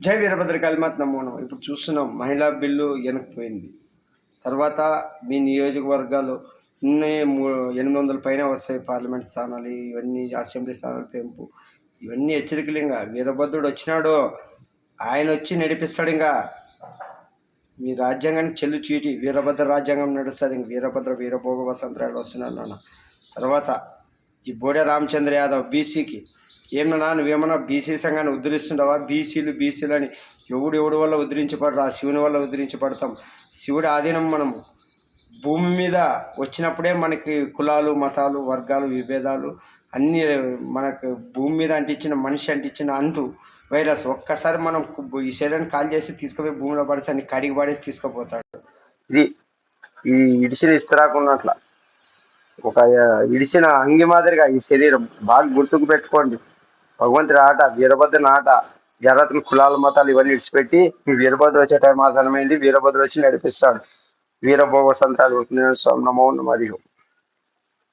జై వీరభద్రకాళిమాత నమో నమః. ఇప్పుడు చూస్తున్నాం మహిళా బిల్లు వెనక్కిపోయింది. తర్వాత మీ నియోజకవర్గాలు ఇన్ని 800 పైన వస్తాయి పార్లమెంట్ స్థానాలు, ఇవన్నీ అసెంబ్లీ స్థానాలు పెంపు, ఇవన్నీ హెచ్చరికలు. ఇంకా వీరభద్రుడు వచ్చినాడు, ఆయన వచ్చి నడిపిస్తాడు. ఇంకా మీ రాజ్యాంగానికి చెల్లు చీటి వీరభద్ర రాజ్యాంగం నడుస్తుంది. ఇంక వీరభద్ర వీరభోగ వసంతరాయుడు వస్తున్నాడు నాన్న. తర్వాత ఈ బోడే రామచంద్ర యాదవ్ బీసీకి ఏమన్నా నువ్వేమన్నా బీసీ సంఘాన్ని ఉద్ధరిస్తుండవా? బీసీలు అని ఎవడు వల్ల ఉద్ధరించబడరు? ఆ శివుని వల్ల ఉద్ధరించబడతాం. శివుడి ఆధీనం మనము భూమి మీద వచ్చినప్పుడే మనకి కులాలు, మతాలు, వర్గాలు, విభేదాలు అన్నీ మనకు భూమి మీద అంటించిన మనిషి అంటించిన అంటూ వైరస్ ఒక్కసారి మనం ఈ శరీరాన్ని కాల్ చేసి తీసుకుపోయి భూమిలో పడేసి అన్ని కడిగి పడేసి తీసుకుపోతాడు. ఇది ఈ ఇడిచిన ఇస్తరాకున్నట్ల ఒక ఇడిచిన అంగి మాదిరిగా ఈ శరీరం బాగా గుర్తుకు పెట్టుకోండి. భగవంతుడి ఆట, వీరభద్రుని ఆట. జరత్న కులాల మతాలు ఇవన్నీ విడిచిపెట్టి ఈ వీరభద్ర వచ్చే టైం ఆసనమైంది. వీరభద్ర వచ్చి నడిపిస్తాడు. వీరభోగ సంతాలు నమో మరియు